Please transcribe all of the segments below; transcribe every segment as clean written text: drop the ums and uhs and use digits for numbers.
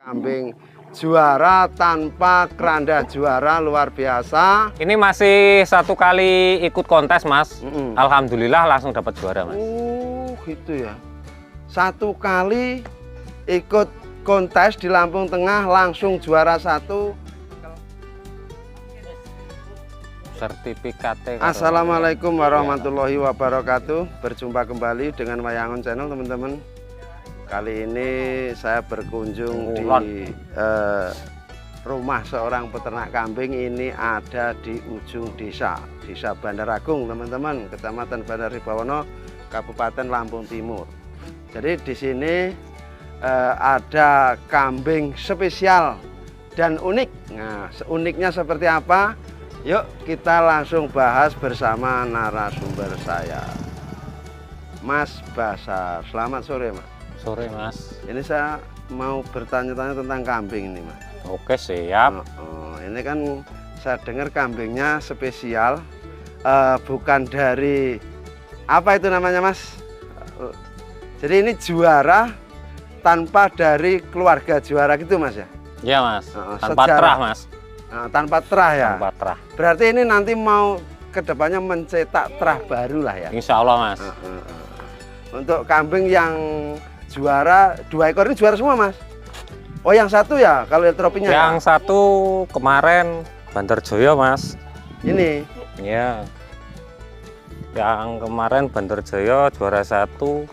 Kambing juara tanpa keranda juara luar biasa. Ini masih satu kali ikut kontes, Mas. Alhamdulillah langsung dapat juara, Mas. Oh, gitu ya. Satu kali ikut kontes di Lampung Tengah langsung juara satu. Sertifikatnya. Assalamualaikum warahmatullahi wabarakatuh. Berjumpa kembali dengan Wayangon Channel, teman-teman. Kali ini saya berkunjung di rumah seorang peternak kambing. Ini ada di ujung desa Bandar Agung, teman-teman, Kecamatan Bandar Ribawono, Kabupaten Lampung Timur. Jadi di sini ada kambing spesial dan unik. Nah, uniknya seperti apa? Yuk kita langsung bahas bersama narasumber saya, Mas Basar. Selamat sore, Mas. Sore, Mas. Ini saya mau bertanya-tanya tentang kambing ini, Mas. Oke, siap. Ini kan saya dengar kambingnya spesial, bukan dari apa itu namanya, Mas? Jadi ini juara tanpa dari keluarga juara gitu, Mas ya? Iya, Mas. Tanpa terah, Mas. Tanpa terah ya? Tanpa terah. Berarti ini nanti mau kedepannya mencetak terah baru lah ya? Insya Allah, Mas. Untuk kambing yang juara 2 ekor ini juara semua, Mas? Oh, yang satu ya kalau tropinya? Yang satu kemarin Bandarjaya, Mas. Ini? Iya. Yang kemarin Bandarjaya juara 1.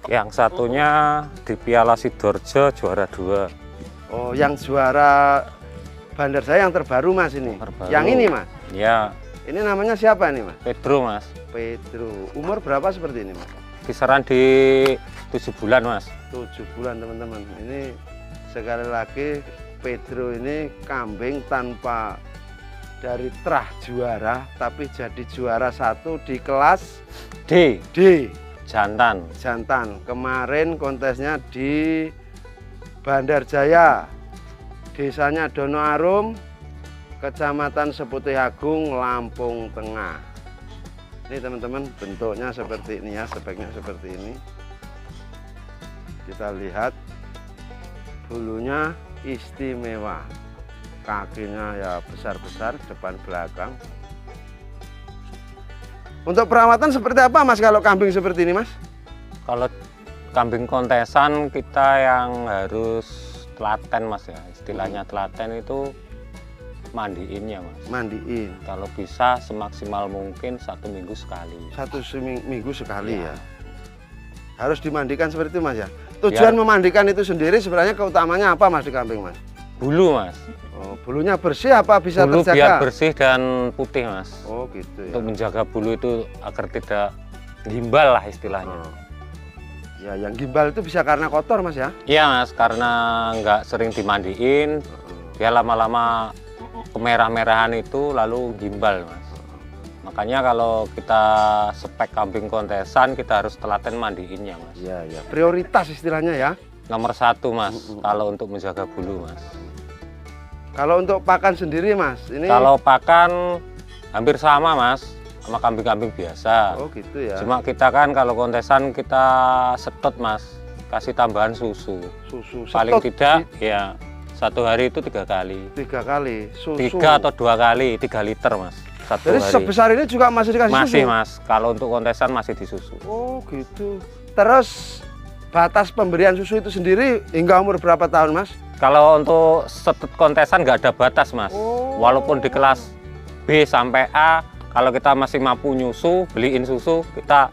Yang satunya di Piala Sidoarjo juara 2. Oh, yang juara Bandarjaya yang terbaru, Mas, ini? Terbaru. Yang ini, Mas? Iya. Ini namanya siapa nih, Mas? Pedro, Mas. Pedro. Umur berapa seperti ini, Mas? Kisaran di 7 bulan, Mas. 7 bulan, teman-teman. Ini sekali lagi Pedro ini kambing tanpa dari terah juara, tapi jadi juara 1 di kelas D. Jantan. Kemarin kontesnya di Bandarjaya, desanya Dono Arum, Kecamatan Seputih Agung, Lampung Tengah. Ini teman-teman, bentuknya seperti ini ya, speknya seperti ini. Kita lihat bulunya istimewa, kakinya ya besar-besar, depan belakang. Untuk perawatan seperti apa, Mas, kalau kambing seperti ini, Mas? Kalau kambing kontesan kita yang harus telaten, Mas, ya. Istilahnya telaten itu mandiinnya, Mas. Mandiin. Kalau bisa semaksimal mungkin 1 minggu sekali. 1 minggu sekali Ya. ya. Harus dimandikan seperti itu, Mas ya. Tujuan memandikan itu sendiri sebenarnya keutamanya apa, Mas, di kambing, Mas? Bulu, Mas. Oh, bulunya bersih apa bisa Bulu terjaga? biar bersih dan putih, Mas. Oh, gitu ya. Untuk menjaga bulu itu agar tidak gimbal lah istilahnya. Oh. Ya, yang gimbal itu bisa karena kotor, Mas ya? Iya, Mas, karena nggak sering dimandiin, dia lama-lama kemerah-merahan itu lalu gimbal, Mas. Makanya kalau kita spek kambing kontesan kita harus telaten mandiinnya, Mas. Iya, ya. Prioritas istilahnya ya. Nomor 1, Mas, kalau untuk menjaga bulu, Mas. Kalau untuk pakan sendiri, Mas, ini Kalau pakan hampir sama, Mas, sama kambing-kambing biasa. oh, gitu ya. Cuma kita kan kalau kontesan kita setot, Mas, kasih tambahan susu. Susu Paling setot tidak ya 1 hari itu 3 kali. 3 kali susu. 3 atau 2 kali, 3 liter, Mas. 1 Jadi hari. sebesar ini juga masih dikasih Masih, susu? Mas. Kalau untuk kontesan masih disusu. Oh, gitu. Terus batas pemberian susu itu sendiri hingga umur berapa tahun, Mas? Kalau untuk setot kontesan nggak ada batas, Mas. Oh. Walaupun di kelas B sampai A, kalau kita masih mampu nyusu, beliin susu, kita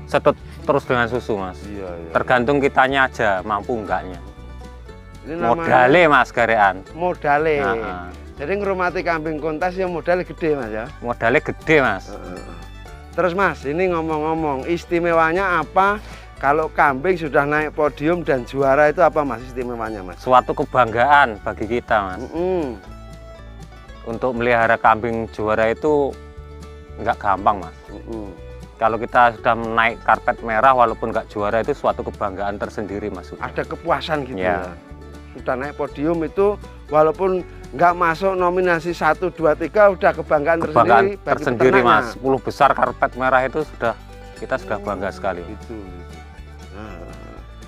setot terus dengan susu, Mas. Iya, iya. Tergantung kitanya aja mampu enggaknya. Ini namanya Modale, Mas, garean. modale. Nah, Jadi ngrumati kambing kontes ya modalnya gede, Mas ya. modalnya gede, Mas. Terus, Mas, ini ngomong-ngomong istimewanya apa kalau kambing sudah naik podium dan juara itu apa, Mas, istimewanya, Mas? Suatu kebanggaan bagi kita, Mas. Untuk melihara kambing juara itu nggak gampang, Mas. Kalau kita sudah naik karpet merah walaupun nggak juara itu suatu kebanggaan tersendiri, Mas. Ada kepuasan gitu Ya. ya. Sudah naik podium itu walaupun nggak masuk nominasi 1, 2, 3 udah kebanggaan tersendiri bagi tersendiri, peternaknya. Mas. 10 besar karpet merah itu kita sudah bangga sekali. Gitu. Nah,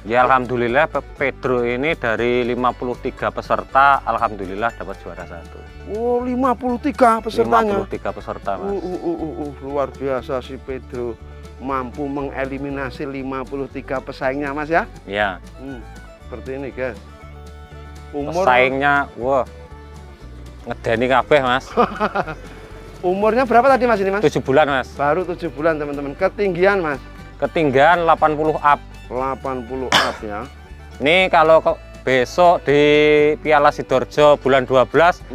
Ya alhamdulillah Pedro ini dari 53 peserta alhamdulillah dapat juara 1. Oh, 53 pesertanya. 53 peserta, Mas. Luar biasa si Pedro mampu mengeliminasi 53 pesaingnya, Mas ya. Iya. Seperti ini, guys. Umur pesaingnya wah ngedeni kabeh, Mas. Umurnya berapa tadi, Mas, ini, Mas? 7 bulan, Mas. Baru 7 bulan, teman-teman. Ketinggian, Mas? Ketinggian 80 up. 80 up ya. Ini kalau besok di Piala Sidoarjo bulan 12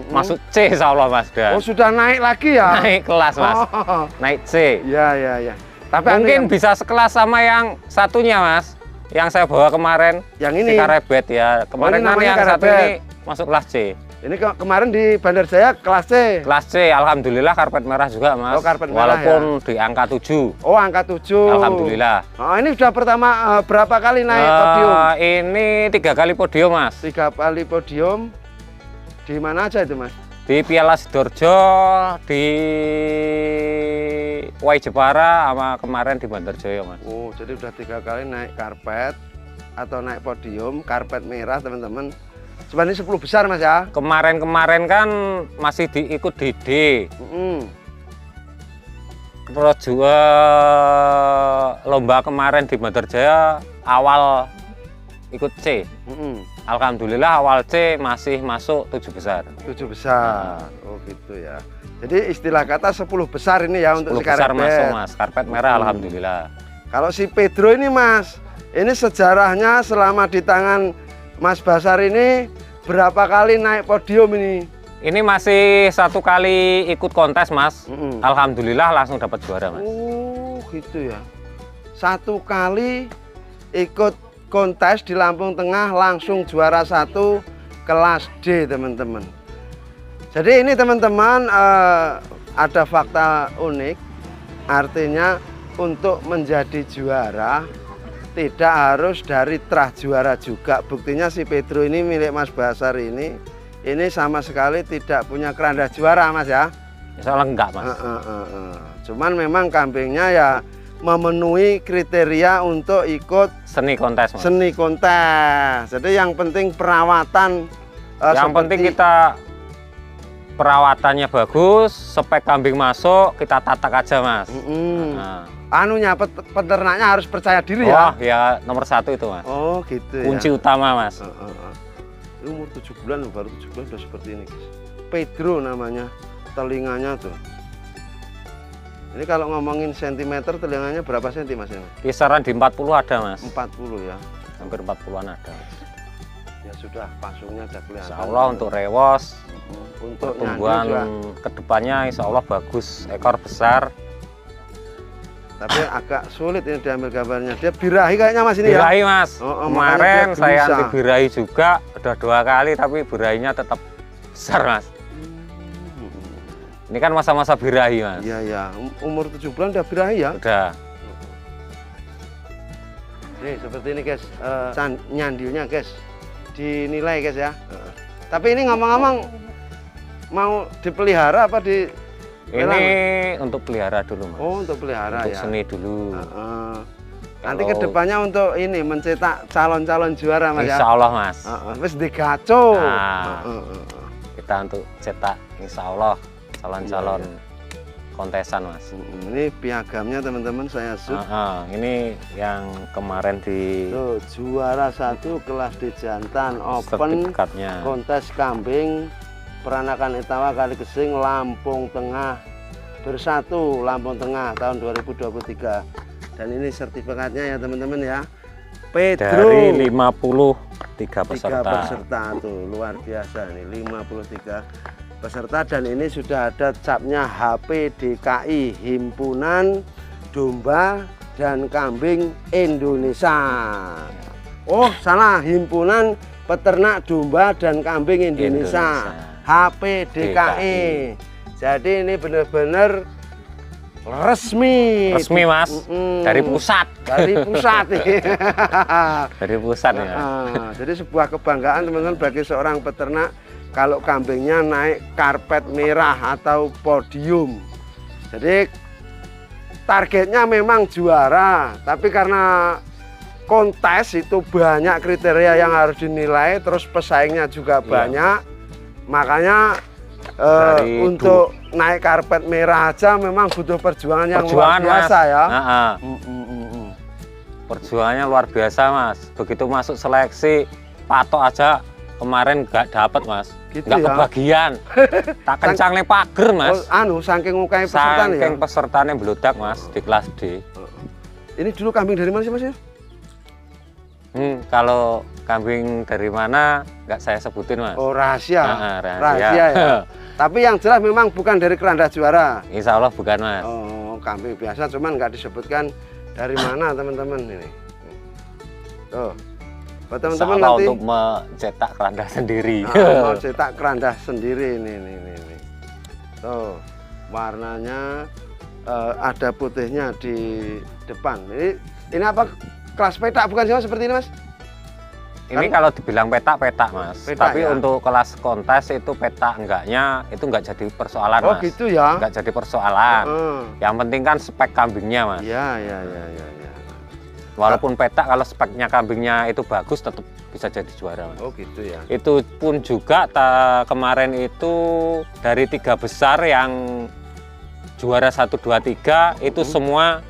masuk C insya Allah, Mas. Oh, sudah naik lagi ya? Naik kelas, Mas. Naik C. Ya. Tapi mungkin bisa sekelas sama yang satunya, Mas. Yang saya bawa kemarin. Yang ini? Si Karebet ya. Kemarin kan yang Karebet. satu ini masuk kelas C. Ini kemarin di Bandar Jaya kelas C. Kelas C, alhamdulillah karpet merah juga, Mas. Oh, karpet merah. Walaupun ya? di angka 7. Oh, angka 7. Alhamdulillah. Oh, ini sudah pertama berapa kali naik podium? Ini 3 kali podium, Mas. 3 kali podium. Di mana aja itu, Mas? Di Piala Sidoarjo, di Wai Jepara, sama kemarin di Bandar Jaya, Mas. Oh, jadi udah 3 kali naik karpet atau naik podium, karpet merah, teman-teman. Sebenarnya 10 besar, Mas ya. Kemarin kan masih diikut di D. Terus juga lomba kemarin di Bandar Jaya awal ikut C. Alhamdulillah awal C masih masuk 7 besar. 7 besar. Oh gitu ya. Jadi istilah kata 10 besar ini ya untuk si karpet. 10 besar masuk, Mas. Karpet merah alhamdulillah. Kalau si Pedro ini, Mas, ini sejarahnya selama di tangan Mas Basar ini berapa kali naik podium ini? Ini masih 1 kali ikut kontes, Mas. Alhamdulillah langsung dapat juara, Mas. Oh gitu ya. 1 kali ikut kontes di Lampung Tengah langsung juara 1 kelas D, teman-teman. Jadi ini teman-teman ada fakta unik. Artinya untuk menjadi juara tidak harus dari trah juara juga. Buktinya si Pedro ini milik Mas Basar ini sama sekali tidak punya keranda juara, Mas ya. Soalnya enggak, Mas. Cuman memang kambingnya ya memenuhi kriteria untuk ikut seni kontes, Mas. Seni kontes. Jadi yang penting perawatan. Yang penting kita perawatannya bagus, spek kambing masuk, kita tatak aja, Mas. Anunya peternaknya harus percaya diri ya. Oh ya nomor 1 itu, Mas. Oh gitu. Kunci utama, Mas. Umur 7 bulan, baru 7 bulan udah seperti ini, guys. Pedro namanya, telinganya tuh. Ini kalau ngomongin sentimeter, telinganya berapa senti, Mas? Kisaran di 40 ada, Mas. 40 ya. Hampir 40-an ada, Mas. Ya sudah, pasungnya udah kelihatan. Insya Allah untuk rewos, untuk pertumbuhan kedepannya Insya Allah bagus, ekor besar. Tapi agak sulit ini diambil gambarnya. Dia birahi kayaknya, Mas, ini birahi, ya? Mas. Kemarin saya anti birahi juga, udah 2 kali, tapi birahinya tetap besar, Mas. Ini kan masa-masa birahi, Mas. Iya. Umur 7 bulan udah birahi ya? Udah. Nih, seperti ini, guys. Nyandilnya, guys. Dinilai, guys ya. Tapi ini ngomong-ngomong mau dipelihara apa di... Ini untuk pelihara dulu, Mas. Oh, untuk pelihara untuk ya. Seni dulu. Nanti kedepannya untuk ini mencetak calon-calon juara, Mas. Insya Allah, Mas. Terus digaco. Kita untuk cetak Insya Allah calon-calon kontesan, Mas. Ini piagamnya teman-teman saya shoot. Ini yang kemarin di juara 1 kelas di Jantan Open kontes kambing peranakan Etawa Kali Gesing Lampung Tengah Bersatu Lampung Tengah tahun 2023. Dan ini sertifikatnya ya teman-teman ya. Pedro dari 53 peserta. 3 peserta tuh luar biasa nih, 53 peserta. Dan ini sudah ada capnya HPDKI, Himpunan Domba dan Kambing Indonesia. Oh salah, Himpunan Peternak Domba dan Kambing Indonesia. HPDKI. Jadi ini benar-benar resmi, Mas. Dari pusat. Dari pusat. Dari pusat ya. Jadi sebuah kebanggaan teman-teman bagi seorang peternak kalau kambingnya naik karpet merah atau podium. Jadi targetnya memang juara, tapi karena kontes itu banyak kriteria yang harus dinilai, terus pesaingnya juga banyak. Makanya untuk naik karpet merah aja memang butuh perjuangan yang luar biasa, Mas. Ya. Perjuangannya luar biasa, Mas. Begitu masuk seleksi patok aja kemarin nggak dapet, Mas. Gitu nggak ya? Kebagian. Tak kencang nih pager, Mas. Saking mukai peserta nih. Saking pesertanya beludak, Mas, di kelas D. Ini dulu kambing dari mana sih, Mas ya? Kalau kambing dari mana nggak saya sebutin, Mas. Oh, rahasia. Rahasia ya. Tapi yang jelas memang bukan dari Keranda Juara. Insya Allah bukan, Mas. Oh, kambing biasa, cuman nggak disebutkan dari mana, teman-teman ini. Tuh, buat teman-teman nanti untuk mencetak keranda sendiri. Mau cetak keranda sendiri ini. Tuh, warnanya ada putihnya di depan. Ini apa? Kelas petak bukan sih, Mas, seperti ini, Mas? Ini kan, kalau dibilang petak, Mas. Tapi ya? Untuk kelas kontes itu petak enggaknya, itu enggak jadi persoalan, Mas. Oh gitu ya? Enggak jadi persoalan. Yang penting kan spek kambingnya, Mas. Iya. Walaupun petak, kalau speknya kambingnya itu bagus, tetap bisa jadi juara, Mas. Oh gitu ya? Itu pun juga kemarin itu dari 3 besar yang juara 1, 2, 3, itu semua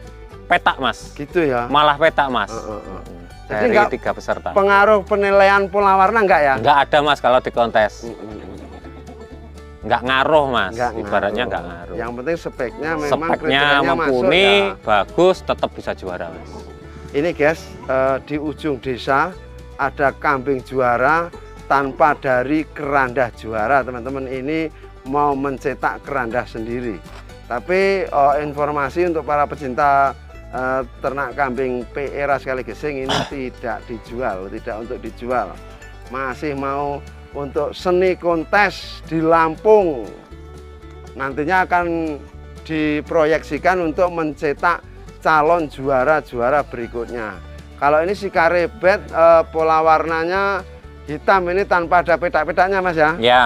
petak, Mas. Gitu ya? Malah petak, Mas. Dari jadi 3 peserta. Pengaruh penilaian pola warna enggak ya? Enggak ada, Mas, kalau di kontes. Enggak ngaruh, Mas. Ibaratnya enggak ngaruh. Yang penting speknya memang speknya mumpuni, ya. Bagus, tetap bisa juara, Mas. Ini guys, di ujung desa ada kambing juara tanpa dari keranda juara, teman-teman. Ini mau mencetak keranda sendiri. Tapi informasi untuk para pecinta ternak kambing PE ras Kaligesing ini tidak dijual, tidak untuk dijual. Masih mau untuk seni kontes di Lampung. Nantinya akan diproyeksikan untuk mencetak calon juara-juara berikutnya. Kalau ini si karebet pola warnanya hitam, ini tanpa ada petak-petaknya, Mas ya? Ya.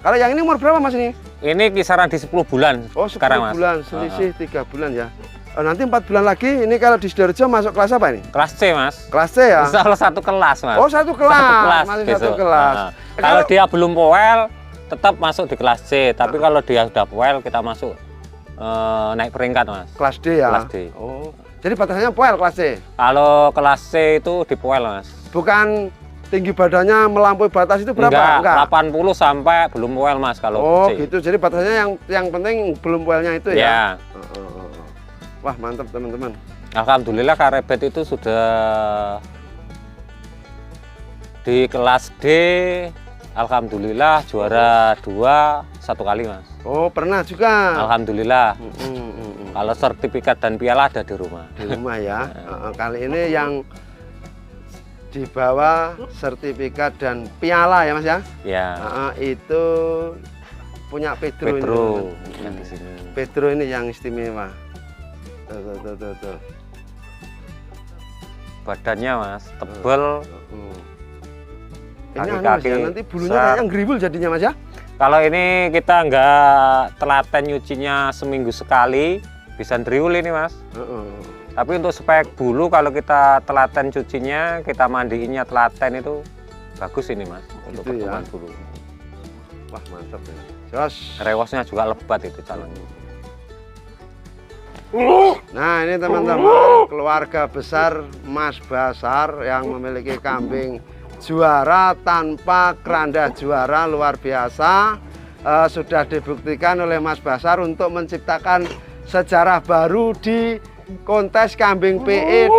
Kalau yang ini umur berapa, Mas ini? Ini kisaran di 10 bulan. Oh, 10 sekarang, Mas. bulan, selisih 3 bulan ya. Nanti 4 bulan lagi, ini kalau di Sidoarjo masuk kelas apa ini? Kelas C, Mas. Kelas C ya? Insya Allah 1 kelas, Mas. Oh, 1 kelas. Masih besok. 1 kelas. Kalau dia belum poel, tetap masuk di kelas C. Tapi kalau dia sudah poel, kita masuk naik peringkat, Mas. Kelas D ya? Kelas D. Oh, jadi batasannya poel kelas C? Kalau kelas C itu di poel, Mas. Bukan tinggi badannya melampaui batas itu berapa? Enggak. 80 sampai belum poel, Mas, kalau C. Gitu. Jadi batasnya yang penting belum poelnya itu ya? Ya. Wah, mantap, teman-teman. Alhamdulillah karebet itu sudah di kelas D. Alhamdulillah juara 2 1 kali, Mas. Oh, pernah juga? Alhamdulillah. Kalau sertifikat dan piala ada di rumah. Di rumah ya. Kali ini yang dibawa sertifikat dan piala ya, Mas ya? Ya. Itu punya Pedro ini. Yang di sini. Pedro ini yang istimewa. Tuh. Badannya, Mas, tebel. Kaki-kaki ya, nanti bulunya kayaknya ngeribul jadinya, Mas ya? Kalau ini kita nggak telaten nyucinya seminggu sekali, bisa ndriul ini, Mas. Tapi untuk spek bulu, kalau kita telaten cucinya, kita mandiinnya telaten itu bagus ini, Mas, untuk pertumbuhan bulu. Wah, mantap ya. Jos. Rewosnya juga lebat itu calonnya. Nah, ini teman-teman, keluarga besar Mas Basar yang memiliki kambing juara tanpa keranda juara, luar biasa. Sudah dibuktikan oleh Mas Basar untuk menciptakan sejarah baru di kontes kambing PE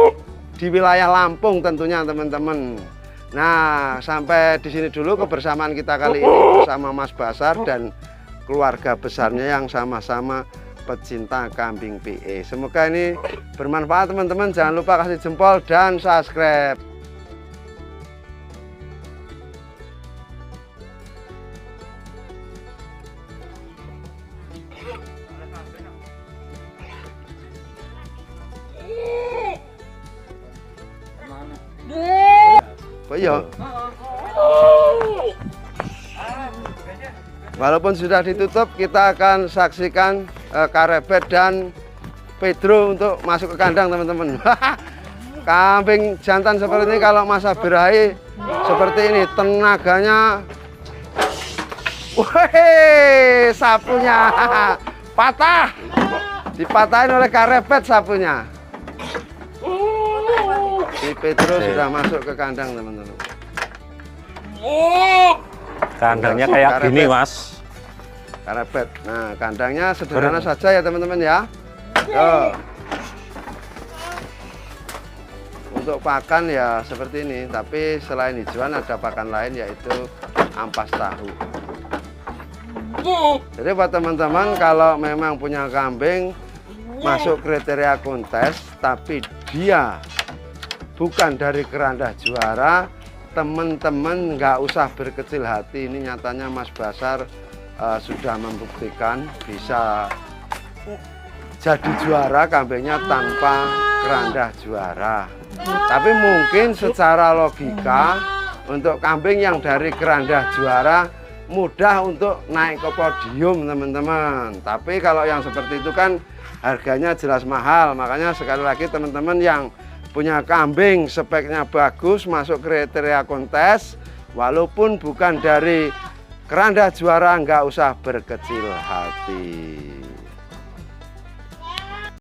di wilayah Lampung tentunya, teman-teman. Nah, sampai di sini dulu kebersamaan kita kali ini bersama Mas Basar dan keluarga besarnya yang sama-sama pecinta kambing PE. Semoga ini bermanfaat, teman-teman. Jangan lupa kasih jempol dan subscribe. Iya. Walaupun sudah ditutup, kita akan saksikan karebet dan Pedro untuk masuk ke kandang, teman-teman. Kambing jantan seperti ini kalau masa birahi seperti ini tenaganya. Wih, sapunya patah. Dipatahin oleh karepet sapunya. Si Pedro sudah masuk ke kandang, teman-teman. Kandangnya kayak karepet. gini, Mas. Karepet. Nah, kandangnya sederhana saja ya, teman-teman ya. Tuh. Untuk pakan ya seperti ini, tapi selain hijauan ada pakan lain yaitu ampas tahu. Jadi buat teman-teman kalau memang punya kambing masuk kriteria kontes tapi dia bukan dari keranda juara, teman-teman nggak usah berkecil hati. Ini nyatanya Mas Basar sudah membuktikan bisa jadi juara kambingnya tanpa keranda juara. Tapi mungkin secara logika untuk kambing yang dari keranda juara mudah untuk naik ke podium, teman-teman. Tapi kalau yang seperti itu kan harganya jelas mahal. Makanya sekali lagi teman-teman yang punya kambing speknya bagus masuk kriteria kontes, walaupun bukan dari keranda juara, nggak usah berkecil hati.